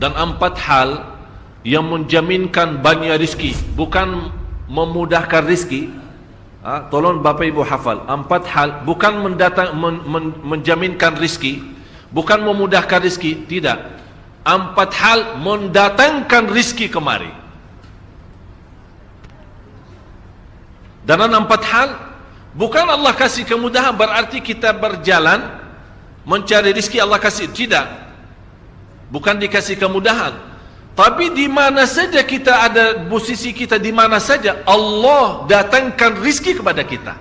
dan 4 hal yang menjaminkan banyak rizki, bukan memudahkan rizki. Tolong Bapak Ibu hafal, 4 hal bukan menjaminkan rizki, bukan memudahkan rizki, tidak. 4 hal mendatangkan rizki kemari. Dan 4 hal bukan Allah kasih kemudahan berarti kita berjalan mencari rizki Allah kasih, tidak. Bukan dikasih kemudahan. Tapi di mana saja kita ada, posisi kita di mana saja, Allah datangkan rizki kepada kita.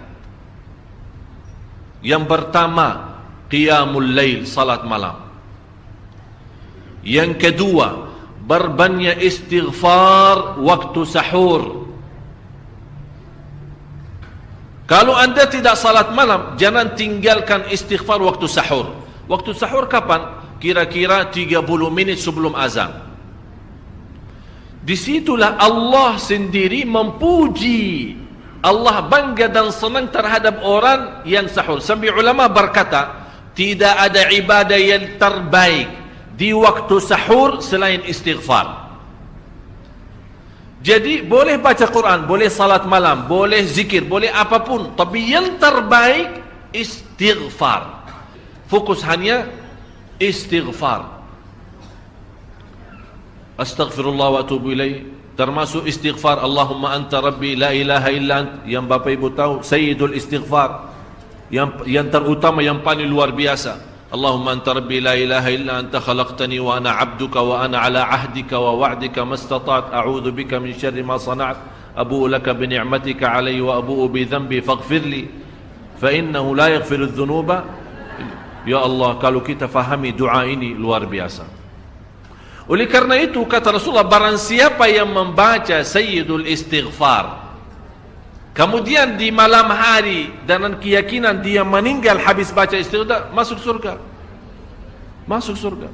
Yang pertama, qiyamul lail, salat malam. Yang kedua, berbanyak istighfar waktu sahur. Kalau anda tidak salat malam, jangan tinggalkan istighfar waktu sahur. Waktu sahur kapan? Kira-kira 30 menit sebelum azan. Disitulah Allah sendiri memuji, Allah bangga dan senang terhadap orang yang sahur. Sampai ulama berkata, tidak ada ibadah yang terbaik di waktu sahur selain istighfar. Jadi boleh baca Quran, boleh salat malam, boleh zikir, boleh apapun, tapi yang terbaik istighfar. Fokus hanya istighfar. Astaghfirullah wa atubu ilaih, termasuk istighfar Allahumma anta rabbi la ilaha illa ant, yang Bapak Ibu tahu sayyidul istighfar, yang terutama, yang paling luar biasa. Allahumma anta rabbi la ilaha illa anta khalaqtani wa ana abduka wa ana ala ahdika wa wa'dika mastata'at a'udzu bika min syarri ma sana'at abu'u laka bi ni'matika alayya wa abu'u bi dhanbi faghfirli fa innahu la yaghfiru adh-dhunuba. Ya Allah, kalau kita fahami doa ini luar biasa. Oleh karena itu kata Rasulullah, barang siapa yang membaca sayyidul istighfar, kemudian di malam hari dengan keyakinan dia meninggal habis baca istighfar, masuk surga. Masuk surga.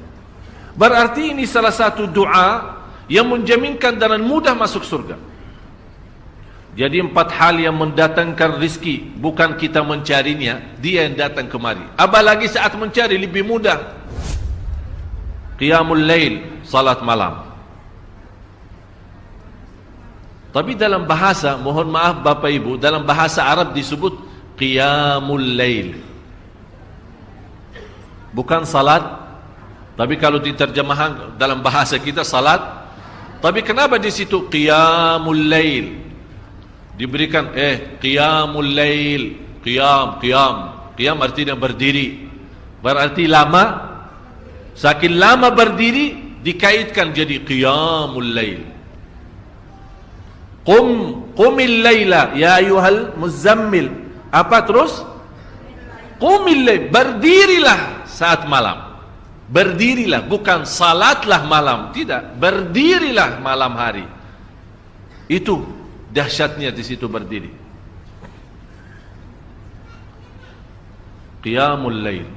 Berarti ini salah satu doa yang menjaminkan dengan mudah masuk surga. Jadi 4 hal yang mendatangkan rizki, bukan kita mencarinya, dia yang datang kemari. Apalagi saat mencari lebih mudah. Qiyamul lail, salat malam. Tapi dalam bahasa, mohon maaf Bapak Ibu, dalam bahasa Arab disebut qiyamul lail, bukan salat. Tapi kalau diterjemahkan dalam bahasa kita salat. Tapi kenapa di situ qiyamul lail diberikan qiyamul lail, qiyam artinya berdiri, berarti lama. Saking lama berdiri dikaitkan jadi qiyamul lail. Qumil laila ya ayyuhal muzammil. Apa terus? Qumil lail, berdirilah saat malam. Berdirilah, bukan salatlah malam, tidak, berdirilah malam hari. Itu dahsyatnya di situ berdiri. Qiyamul lail.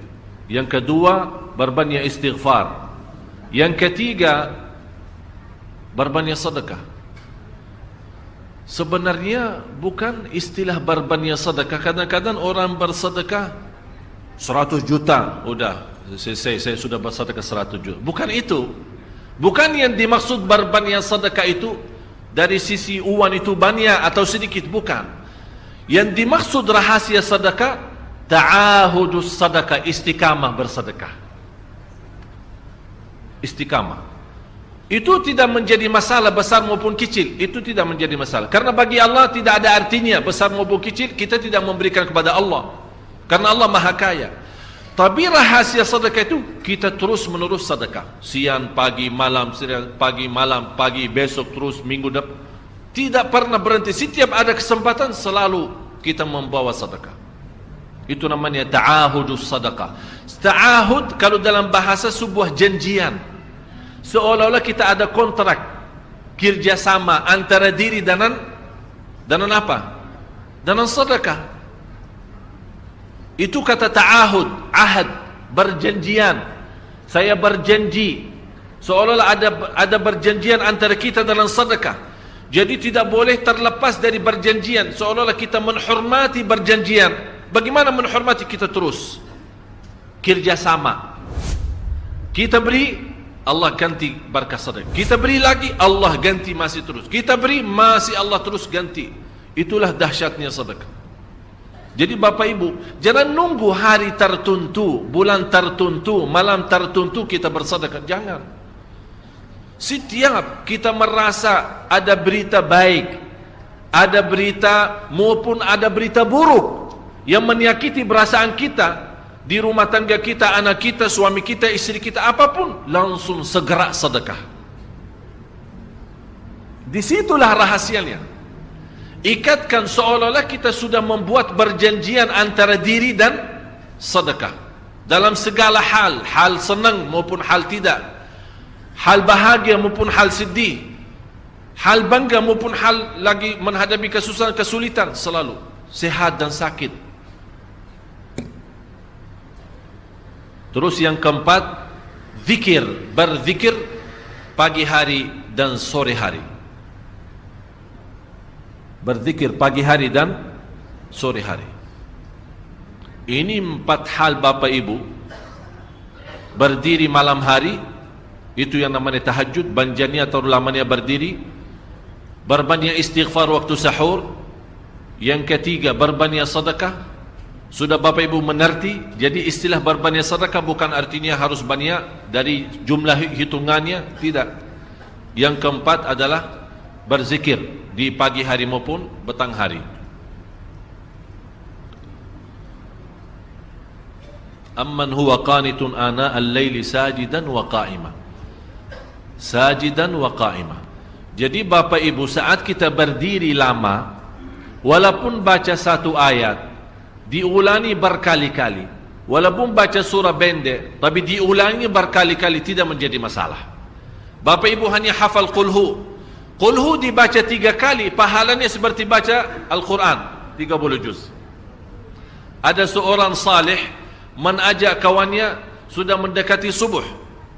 Yang kedua, berbanyak istighfar. Yang ketiga, berbanyak sedekah. Sebenarnya bukan istilah berbanyak sedekah. Kadang-kadang orang bersedekah 100 juta, udah saya sudah bersedekah 100 juta. Bukan itu. Bukan yang dimaksud berbanyak sedekah itu dari sisi uang itu banyak atau sedikit, bukan. Yang dimaksud rahasia sedekah, ta'ahudus sedekah, istiqamah bersedekah. Istiqamah itu tidak menjadi masalah besar maupun kecil, itu tidak menjadi masalah. Karena bagi Allah tidak ada artinya besar maupun kecil, kita tidak memberikan kepada Allah, karena Allah Maha Kaya. Tapi rahasia sedekah itu kita terus menerus sedekah, siang, pagi, malam, siang, pagi, malam, pagi, besok, terus minggu depan, tidak pernah berhenti. Setiap ada kesempatan selalu kita membawa sedekah. Itu namanya ta'ahudus sedekah. Ta'ahud kalau dalam bahasa sebuah janjian, seolah-olah kita ada kontrak kerjasama antara diri dengan apa? Dengan sedekah. Itu kata ta'ahud, ahad, berjanjian. Saya berjanji, seolah-olah ada berjanjian antara kita dalam sedekah. Jadi tidak boleh terlepas dari berjanjian, seolah-olah kita menghormati berjanjian. Bagaimana menghormati? Kita terus kerjasama. Kita beri, Allah ganti berkah sedekah. Kita beri lagi, Allah ganti masih terus. Kita beri, masih Allah terus ganti. Itulah dahsyatnya sedekah. Jadi Bapak Ibu, jangan nunggu hari tertentu, bulan tertentu, malam tertentu kita bersedekah. Jangan. Setiap kita merasa ada berita baik, ada berita maupun ada berita buruk yang menyakiti perasaan kita, di rumah tangga kita, anak kita, suami kita, istri kita, apapun, langsung segera sedekah. Disitulah rahasianya. Ikatkan seolah-olah kita sudah membuat perjanjian antara diri dan sedekah. Dalam segala hal, hal senang maupun hal tidak, hal bahagia maupun hal sedih, hal bangga maupun hal lagi menghadapi kesusahan, kesulitan, selalu sehat dan sakit. Terus yang keempat, zikir, berzikir pagi hari dan sore hari. Berzikir pagi hari dan sore hari. Ini 4 hal Bapak Ibu. Berdiri malam hari, itu yang namanya tahajud, banjanya atau lamanya berdiri. Berbanyak istighfar waktu sahur. Yang ketiga, berbanyak sedekah. Sudah Bapak Ibu mengerti, jadi istilah berbanyak sedekah bukan artinya harus banyak dari jumlah hitungannya, tidak. Yang keempat adalah berzikir di pagi hari maupun petang hari. Amman huwa qanitun ana al-laili sajidan wa qa'ima. Sajidan wa qa'ima. Jadi Bapak Ibu, saat kita berdiri lama, walaupun baca satu ayat, diulangi berkali-kali, walaupun baca surah pendek, tapi diulangi berkali-kali, tidak menjadi masalah. Bapak Ibu hanya hafal qulhu. Qulhu dibaca 3 kali, pahalanya seperti baca Al-Quran 30 juz. Ada seorang salih mengajak kawannya, sudah mendekati subuh,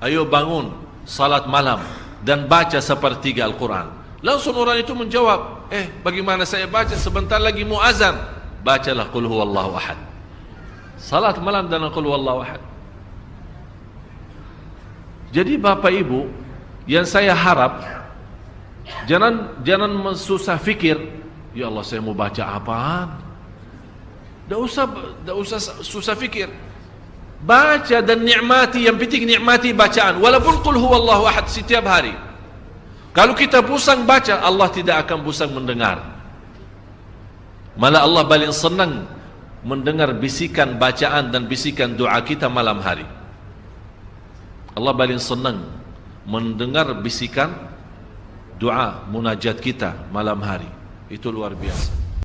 ayo bangun salat malam dan baca sepertiga Al-Quran. Langsung orang itu menjawab, bagaimana saya baca, sebentar lagi mau azan. Bacalah qul huwallahu ahad. Salat malam dan qul huwallahu ahad. Jadi Bapak Ibu, yang saya harap, jangan susah fikir, ya Allah saya mau baca apaan. Tidak usah susah fikir. Baca dan nikmati, yang penting nikmati bacaan. Walaupun qul huwallahu ahad setiap hari. Kalau kita pusing baca, Allah tidak akan pusing mendengar. Malah Allah paling senang mendengar bisikan bacaan dan bisikan doa kita malam hari. Allah paling senang mendengar bisikan doa munajat kita malam hari. Itu luar biasa.